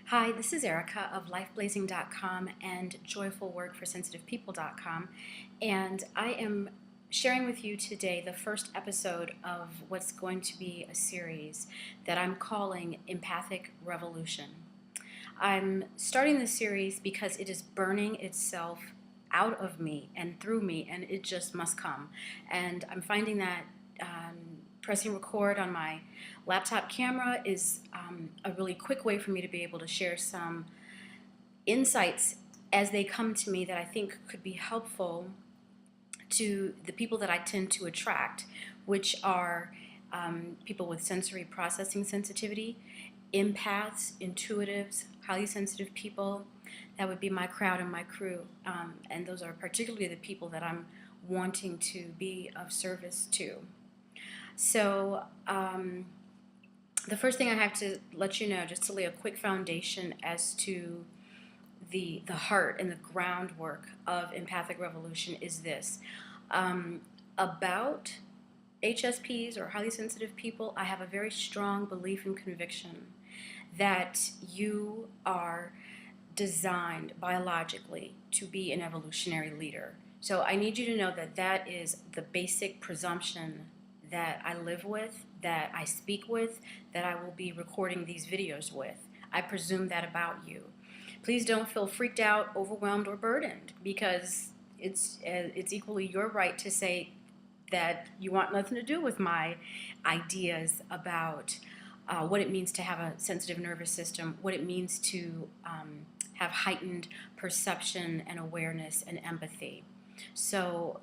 Hi, this is Erica of LifeBlazing.com and JoyfulWorkForSensitivePeople.com, and I am sharing with you today the first episode of what's going to be a series that I'm calling Empathic Revolution. I'm starting this series because it is burning itself out of me and through me, and it just must come. And I'm finding that pressing record on my laptop camera is a really quick way for me to be able to share some insights as they come to me that I think could be helpful to the people that I tend to attract, which are people with sensory processing sensitivity, empaths, intuitives, highly sensitive people. That would be my crowd and my crew, and those are particularly the people that I'm wanting to be of service to. So the first thing I have to let you know, just to lay a quick foundation as to the heart and the groundwork of Empathic Revolution, is this. About HSPs or highly sensitive people, I have a very strong belief and conviction that you are designed biologically to be an evolutionary leader. So I need you to know that that is the basic presumption that I live with, that I speak with, that I will be recording these videos with. I presume that about you. Please don't feel freaked out, overwhelmed, or burdened, because it's equally your right to say that you want nothing to do with my ideas about what it means to have a sensitive nervous system, what it means to have heightened perception and awareness and empathy. So,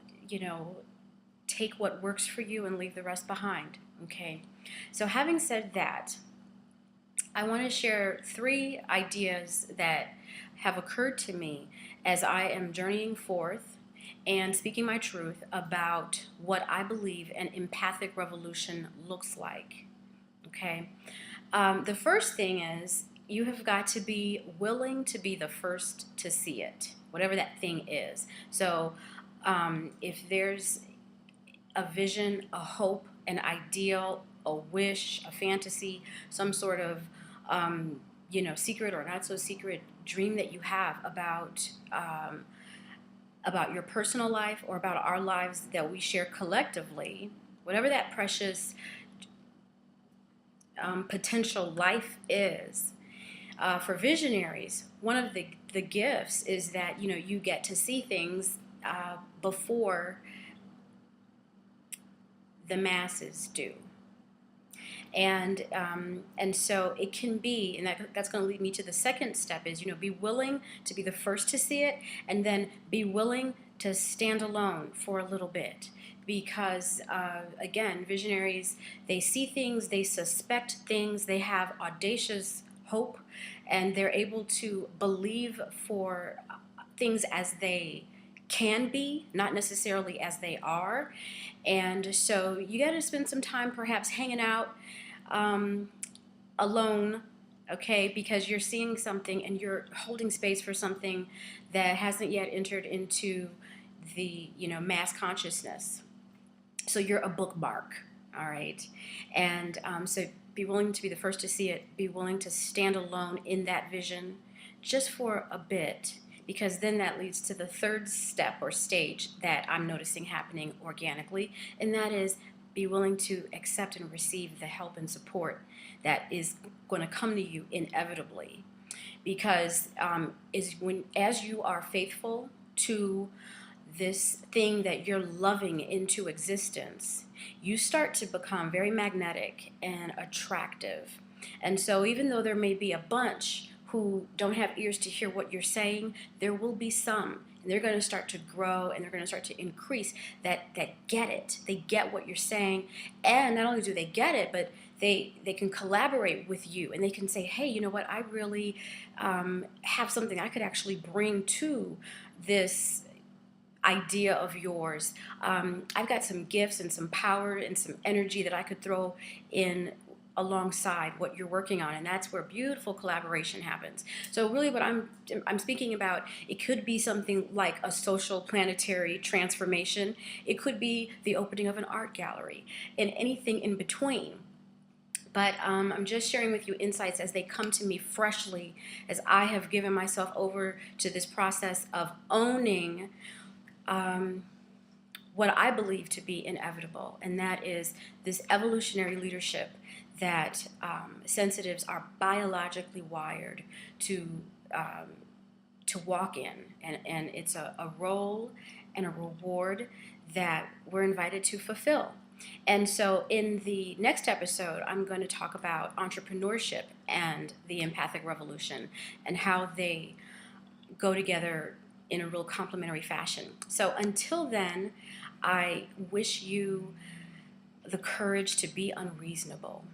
take what works for you and leave the rest behind, okay? So having said that, I want to share 3 ideas that have occurred to me as I am journeying forth and speaking my truth about what I believe an empathic revolution looks like, okay? The first thing is, you have got to be willing to be the first to see it, whatever that thing is. So if there's a vision, a hope, an ideal, a wish, a fantasy, some sort of secret or not so secret dream that you have about your personal life or about our lives that we share collectively, whatever that precious potential life is. For visionaries, one of the gifts is that you get to see things before the masses do. And so it can be, and that's going to lead me to the second step is, be willing to be the first to see it, and then be willing to stand alone for a little bit. Because, again, visionaries, they see things, they suspect things, they have audacious hope, and they're able to believe for things as they can be, not necessarily as they are. And so you got to spend some time perhaps hanging out alone, okay, because you're seeing something and you're holding space for something that hasn't yet entered into the mass consciousness. So you're a bookmark, all right? And so be willing to be the first to see it, be willing to stand alone in that vision just for a bit, because then that leads to the third step or stage that I'm noticing happening organically, and that is be willing to accept and receive the help and support that is going to come to you inevitably. Because as you are faithful to this thing that you're loving into existence, you start to become very magnetic and attractive. And so even though there may be a bunch who don't have ears to hear what you're saying, there will be some, and they're going to start to grow and they're going to start to increase that get it. They get what you're saying, and not only do they get it, but they can collaborate with you, and they can say, hey, you know what, I really have something I could actually bring to this idea of yours. I've got some gifts and some power and some energy that I could throw in alongside what you're working on, and that's where beautiful collaboration happens. So really what I'm speaking about, it could be something like a social planetary transformation. It could be the opening of an art gallery, and anything in between. But I'm just sharing with you insights as they come to me freshly, as I have given myself over to this process of owning what I believe to be inevitable, and that is this evolutionary leadership that sensitives are biologically wired to walk in, and it's a role and a reward that we're invited to fulfill. And so in the next episode, I'm going to talk about entrepreneurship and the empathic revolution and how they go together in a real complementary fashion. So until then, I wish you the courage to be unreasonable.